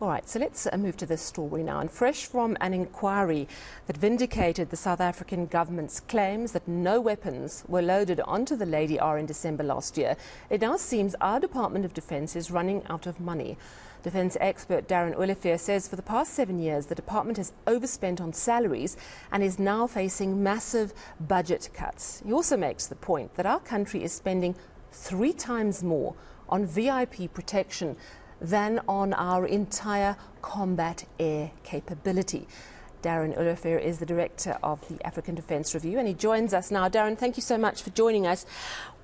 All right, so let's move to this story now. And fresh from an inquiry that vindicated the South African government's claims that no weapons were loaded onto the Lady R in December last year, it now seems our Department of Defence is running out of money. Defence expert Darren Olivier says for the past 7 years, the department has overspent on salaries and is now facing massive budget cuts. He also makes the point that our country is spending 3 times more on VIP protection than on our entire combat air capability. Darren Olivier is the director of the African Defence Review and he joins us now. Darren, thank you so much for joining us.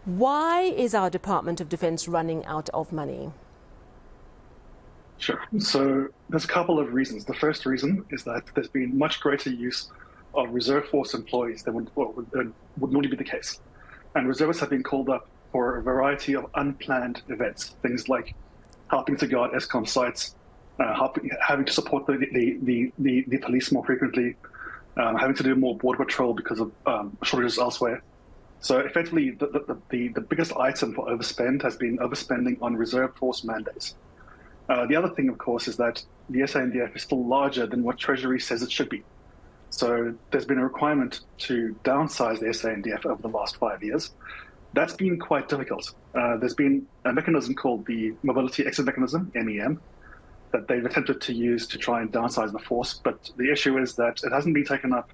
Why is our Department of Defence running out of money? Sure. So there's a couple of reasons. The first reason is that there's been much greater use of reserve force employees than would normally be the case. And reservists have been called up for a variety of unplanned events, things like helping to guard ESCOM sites, having to support the police more frequently, having to do more border patrol because of shortages elsewhere. So effectively, the biggest item for overspend has been overspending on reserve force mandates. The other thing, of course, is that the SANDF is still larger than what Treasury says it should be. So there's been a requirement to downsize the SANDF over the last 5 years. That's been quite difficult. There's been a mechanism called the Mobility Exit Mechanism, MEM, that they've attempted to use to try and downsize the force. But the issue is that it hasn't been taken up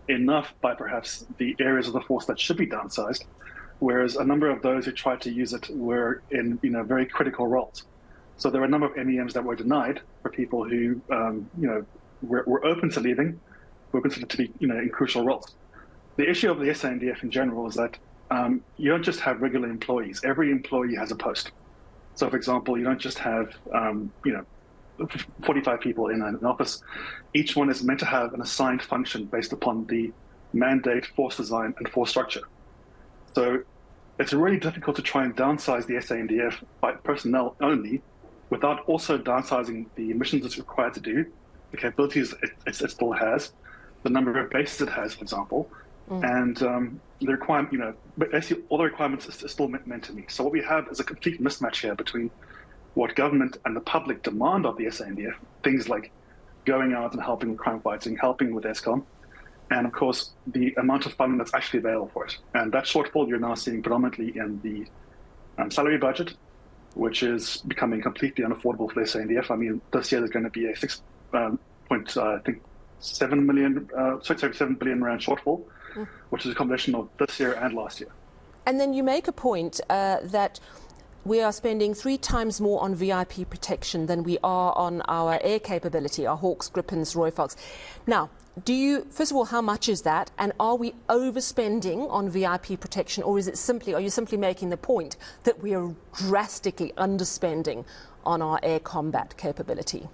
enough by perhaps the areas of the force that should be downsized, whereas a number of those who tried to use it were in very critical roles. So there were a number of MEMs that were denied for people who were open to leaving, were considered to be in crucial roles. The issue of the SANDF in general is that you don't just have regular employees. Every employee has a post. So, for example, you don't just have 45 people in an office. Each one is meant to have an assigned function based upon the mandate, force design, and force structure. So it's really difficult to try and downsize the SANDF by personnel only without also downsizing the missions it's required to do, the capabilities it still has, the number of bases it has, for example, and the requirement, basically all the requirements are still meant to meet. So what we have is a complete mismatch here between what government and the public demand of the SANDF, things like going out and helping with crime fighting, helping with ESCOM, and of course the amount of funding that's actually available for it. And that shortfall you're now seeing predominantly in the salary budget, which is becoming completely unaffordable for the SANDF. I mean, this year there's going to be a 7 billion rand shortfall, which is a combination of this year and last year. And then you make a point that we are spending 3 times more on VIP protection than we are on our air capability, our Hawks, Gripens, Royfox. Now, first of all, how much is that? And are we overspending on VIP protection, or are you simply making the point that we are drastically underspending on our air combat capability?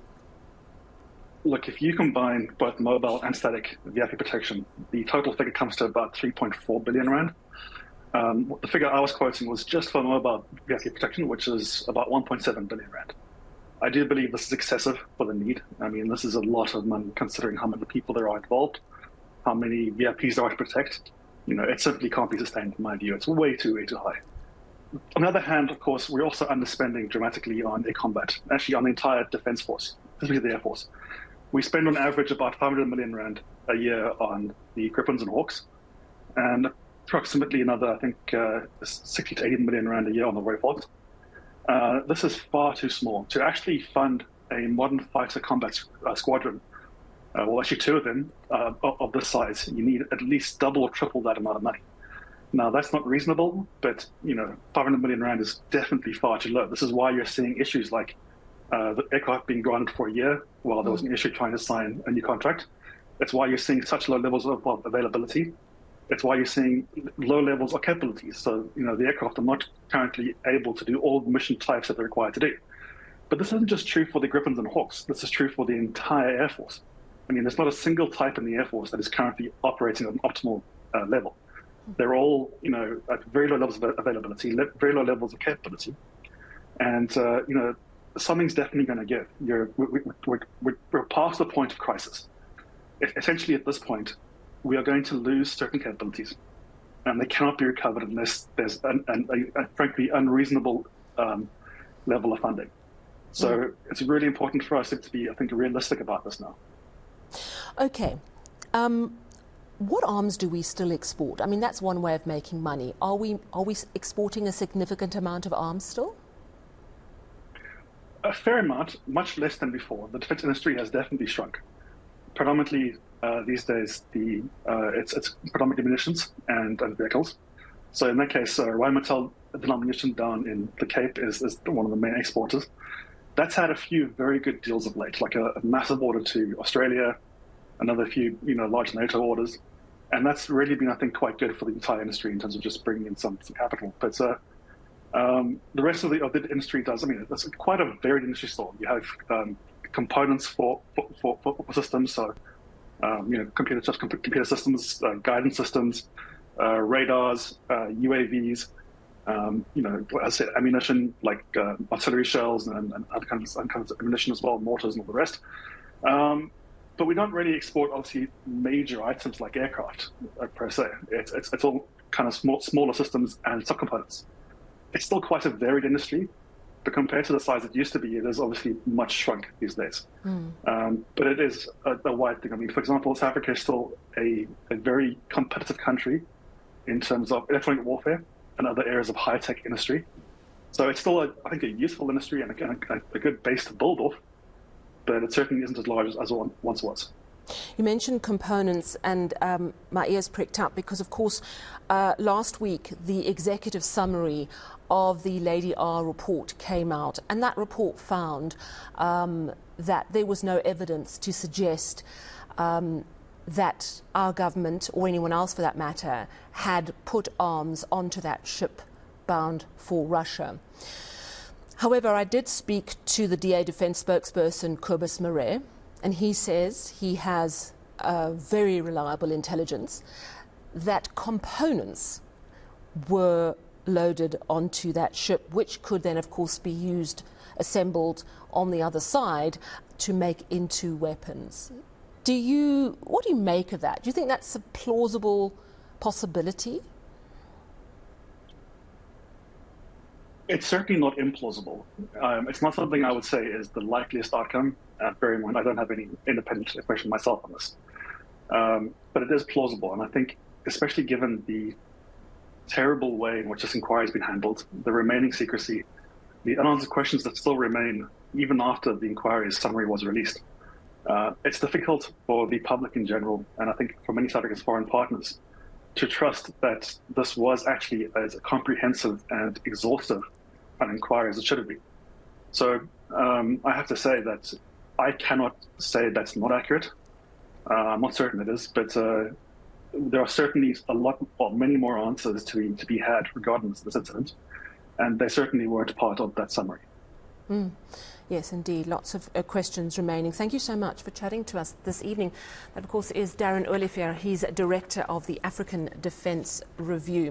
Look, if you combine both mobile and static VIP protection, the total figure comes to about 3.4 billion rand. The figure I was quoting was just for mobile VIP protection, which is about 1.7 billion rand. I do believe this is excessive for the need. I mean, this is a lot of money considering how many people there are involved, how many VIPs there are to protect. It simply can't be sustained in my view. It's way too high. On the other hand, of course, we're also underspending dramatically on air combat, actually on the entire defense force, especially the Air Force. We spend on average about 500 million rand a year on the Gripens and Hawks, and approximately another, I think, 60 to 80 million rand a year on the Royfox. This is far too small. To actually fund a modern fighter combat squadron, well, actually 2 of them of this size, you need at least double or triple that amount of money. Now, that's not reasonable, but 500 million rand is definitely far too low. This is why you're seeing issues like the aircraft being grounded for a year while there was an issue trying to sign a new contract. It's why you're seeing such low levels of availability. It's why you're seeing low levels of capabilities. So, the aircraft are not currently able to do all the mission types that they're required to do. But this isn't just true for the Gripens and Hawks. This is true for the entire Air Force. I mean, there's not a single type in the Air Force that is currently operating at an optimal level. They're all, at very low levels of availability, very low levels of capability. And, something's definitely going to give. We're past the point of crisis. Essentially, at this point, we are going to lose certain capabilities, and they cannot be recovered unless there's a frankly unreasonable level of funding. So it's really important for us to be, I think, realistic about this now. Okay. What arms do we still export? I mean, that's one way of making money. Are we exporting a significant amount of arms still? A fair amount, much less than before. The defense industry has definitely shrunk. Predominantly these days, it's predominantly munitions and vehicles. So in that case, Rheinmetall denomination down in the Cape is one of the main exporters. That's had a few very good deals of late, like a massive order to Australia, another few large NATO orders, and that's really been, I think, quite good for the entire industry in terms of just bringing in some capital. But the rest of the industry does. I mean, it's quite a varied industry still. You have components for systems, so computer systems, guidance systems, radars, UAVs. As I said, ammunition like artillery shells and other kinds of ammunition as well, mortars and all the rest. But we don't really export, obviously, major items like aircraft per se. It's all kind of smaller systems and subcomponents. It's still quite a varied industry, but compared to the size it used to be, it is obviously much shrunk these days. But it is a wide thing. I mean, for example, South Africa is still a very competitive country in terms of electronic warfare and other areas of high-tech industry. So it's still, I think, a useful industry and a good base to build off, but it certainly isn't as large as it once was. You mentioned components, and my ears pricked up because, of course, last week the executive summary of the Lady R report came out, and that report found that there was no evidence to suggest that our government, or anyone else for that matter, had put arms onto that ship bound for Russia. However, I did speak to the DA Defence spokesperson, Kobus Marais, and he says he has very reliable intelligence that components were loaded onto that ship, which could then, of course, be used, assembled on the other side to make into weapons. What do you make of that? Do you think that's a plausible possibility? It's certainly not implausible. It's not something I would say is the likeliest outcome. Bear in mind, I don't have any independent information myself on this. But it is plausible, and I think, especially given the terrible way in which this inquiry has been handled, the remaining secrecy, the unanswered questions that still remain even after the inquiry's summary was released. It's difficult for the public in general, and I think for many South Africa's foreign partners, to trust that this was actually as comprehensive and exhaustive an inquiry as it should have been. So I have to say that I cannot say that's not accurate. I'm not certain it is, but there are certainly many more answers to be had regarding this incident, and they certainly weren't part of that summary. Yes, indeed. Lots of questions remaining. Thank you so much for chatting to us this evening. That, of course, is Darren Olivier. He's Director of the African Defence Review.